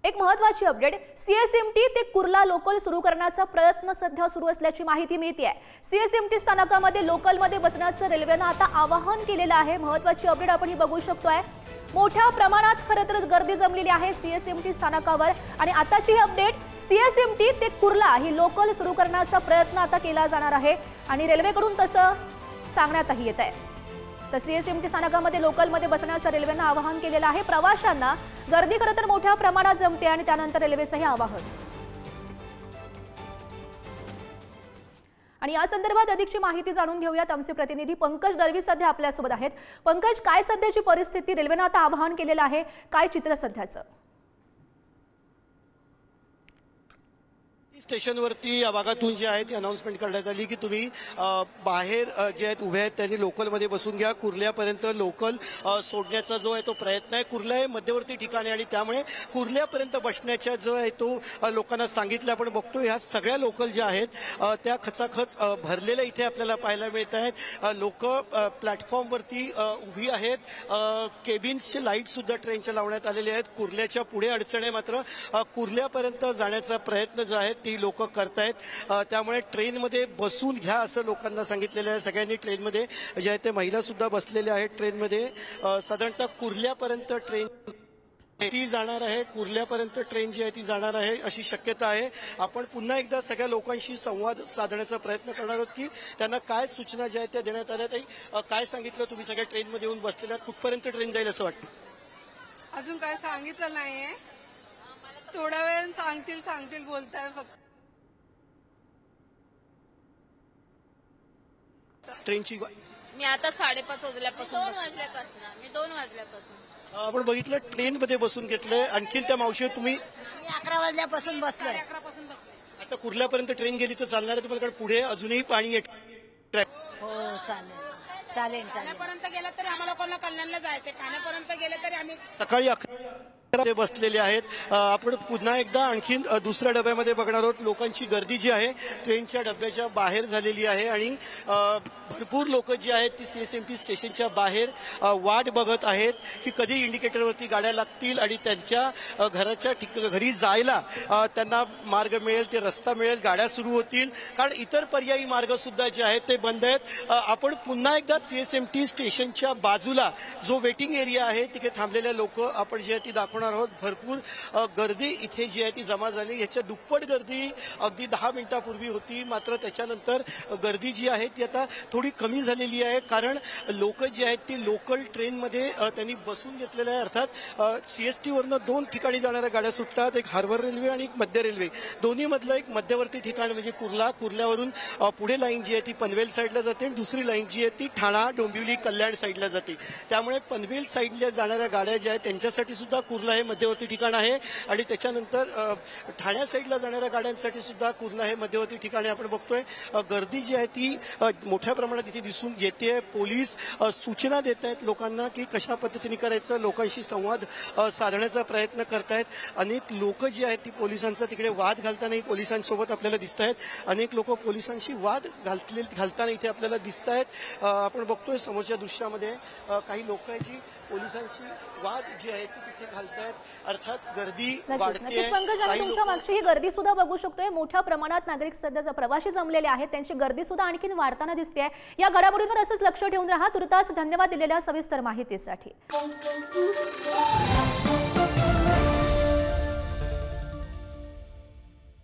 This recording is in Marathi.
एक महत्त्वाची अपडेट, सीएसएमटी ते कुर्ला लोकल सुरू करण्याचा प्रयत्न सध्या सुरू असल्याची माहिती मिळते आहे। सीएसएमटी स्थानकामध्ये लोकलमध्ये बसण्याचं रेल्वेनं आता आवाहन केलेलं आहे। महत्त्वाची अपडेट आपण ही बघू शकतोय। मोठ्या प्रमाणात खरं तर गर्दी जमलेली आहे सीएसएमटी स्थानकावर आणि आताची ही अपडेट, सीएसएमटी ते कुर्ला ही लोकल सुरू करण्याचा प्रयत्न आता केला जाणार आहे आणि रेल्वेकडून तसं सांगण्यातही येत आहे। तर सीएसएमटी स्थानकामध्ये लोकलमध्ये बसण्याचं रेल्वेनं आवाहन केलेलं आहे। प्रवाशांना गर्दी खरं तर मोठ्या प्रमाणात जमते आणि त्यानंतर रेल्वेचंही आवाहन। आणि या संदर्भात अधिकची माहिती जाणून घेऊयात। आमचे प्रतिनिधी पंकज दळवी सध्या आपल्यासोबत आहेत। पंकज, काय सध्याची परिस्थिती, रेल्वेनं आता आवाहन केलेलं आहे, काय चित्र सध्याचं? स्टेशनवरती या भागातून जे आहे ती अनाउन्समेंट करण्यात आली की तुम्ही बाहेर जे आहेत उभे आहेत त्यांनी लोकलमध्ये बसून घ्या। कुर्ल्यापर्यंत लोकल सोडण्याचा जो आहे तो प्रयत्न आहे। कुर्ला हे मध्यवर्ती ठिकाण आहे आणि त्यामुळे कुर्ल्यापर्यंत बसण्याचा जो आहे तो लोकांना सांगितलं। आपण बघतो ह्या सगळ्या लोकल ज्या आहेत त्या खचाखच भरलेल्या इथे आपल्याला पाहायला मिळत आहेत। लोक प्लॅटफॉर्मवरती उभी आहेत। केबिन्सचे लाईट सुद्धा ट्रेनच्या लावण्यात आलेले आहेत। कुर्ल्याच्या पुढे अडचण आहे, मात्र कुर्ल्यापर्यंत जाण्याचा प्रयत्न जो आहे ती लोक करतायत। त्यामुळे ट्रेनमध्ये बसून घ्या असं लोकांना सांगितलेलं आहे। सगळ्यांनी ट्रेनमध्ये जे आहे ते महिला सुद्धा बसलेल्या आहेत। ट्रेनमध्ये साधारणतः कुर्ल्यापर्यंत ट्रेन ती जाणार आहे। कुर्ल्यापर्यंत ट्रेन जी आहे ती जाणार आहे अशी शक्यता आहे। आपण पुन्हा एकदा सगळ्या लोकांशी संवाद साधण्याचा प्रयत्न करणार आहोत की त्यांना काय सूचना ज्या आहेत त्या देण्यात आल्या। काय सांगितलं तुम्ही? सगळ्या ट्रेनमध्ये येऊन बसलेल्या, कुठपर्यंत ट्रेन जाईल असं वाटतं? अजून काय सांगितलं नाहीये, थोड्या वेळ सांगतील बोलताय फक्त। ट्रेनची मी आता 5:30 वाजल्यापासून मी 2 वाजल्यापासून आपण बघितलं ट्रेनमध्ये बसून घेतलंय। आणखीन त्या मावशी तुम्ही? मी 11 वाजल्यापासून बसलोय। आता कुर्ल्यापर्यंत ट्रेन गेली तर चालणार आहे तुम्हाला? कारण पुढे अजूनही पाणी येत। हो चालेल। पाण्यापर्यंत गेलं तरी आम्हाला कोणाला कल्याणला जायचंय, पाण्यापर्यंत गेले तरी आम्ही सकाळी 11 ते बसलेले आहेत। आपण पुन्हा एकदा आणखीन दुसऱ्या डब्यामध्ये बघणार आहोत। लोकांची गर्दी जी आहे ट्रेनच्या डब्याच्या बाहेर झालेली आहे आणि भरपूर लोक जी आहेत ती सीएसएमटी स्टेशनच्या बाहेर वाट बघत आहेत की कधी इंडिकेटरवरती गाड्या लागतील आणि त्यांच्या घरी जायला त्यांना मार्ग मिळेल, ते रस्ता मिळेल, गाड्या सुरू होतील। कारण इतर पर्यायी मार्ग सुद्धा जे आहेत ते बंद आहेत। आपण पुन्हा एकदा सीएसएमटी स्टेशनच्या बाजूला जो वेटिंग एरिया आहे तिथे थांबलेल्या लोक आपण जे आहे ती दाखवणार आहोत। भरपूर गर्दी इथे जी आहे ती जमा झाली। याच्या दुप्पट गर्दी अगदी 10 मिनिटापूर्वी होती, मात्र त्याच्यानंतर गर्दी जी आहे ती आता थोडी कमी झालेली आहे। कारण लोक जी आहेत ती लोकल ट्रेनमध्ये त्यांनी बसून घेतलेलं आहे। अर्थात सीएसटीवरनं 2 ठिकाणी जाणाऱ्या गाड्या सुटतात, एक हार्बर रेल्वे आणि एक मध्य रेल्वे। दोन्ही मधलं एक मध्यवर्ती ठिकाण म्हणजे कुर्ल्यावरून पुढे लाईन जी आहे ती पनवेल साईडला जाते आणि दुसरी लाईन जी आहे ती ठाणा, डोंबिवली, कल्याण साईडला जाते। त्यामुळे पनवेल साईडला जाणाऱ्या गाड्या ज्या आहेत त्यांच्यासाठी सुद्धा कुर्ला हे मध्यवर्ती ठिकाण आहे आणि त्याच्यानंतर ठाण्या साईडला जाणाऱ्या गाड्यांसाठी सुद्धा कुर्ला हे मध्यवर्ती ठिकाण आहे। आपण बघतोय गर्दी जी आहे ती मोठ्या प्रमाणात इथे दिसून येते। पोलीस सूचना देत आहेत लोकांना की कशा पद्धतीने करायचं, लोकांशी संवाद साधण्याचा प्रयत्न करतायत। अनेक लोक जी आहेत ती पोलिसांचा तिकडे वाद घालताना पोलिसांसोबत आपल्याला दिसत आहेत। अनेक लोक पोलिसांशी वाद घालताना इथे आपल्याला दिसत आहेत। आपण बघतोय समोरच्या दृश्यामध्ये काही लोक आहेत जी पोलिसांशी वाद जी आहे ती तिथे घालतायत। अर्थात गर्दी वाढते। पंकज, आम्ही तुमच्या मागची ही गर्दी सुद्धा बघू शकतोय। मोठ्या प्रमाणात नागरिक सध्या प्रवासी जमलेले आहेत, त्यांची गर्दी सुद्धा आणखीन वाढताना दिसते। या घडामोडींवर असंच लक्ष ठेवून राहा। तुर्तास धन्यवाद दिलेल्या सविस्तर माहितीसाठी।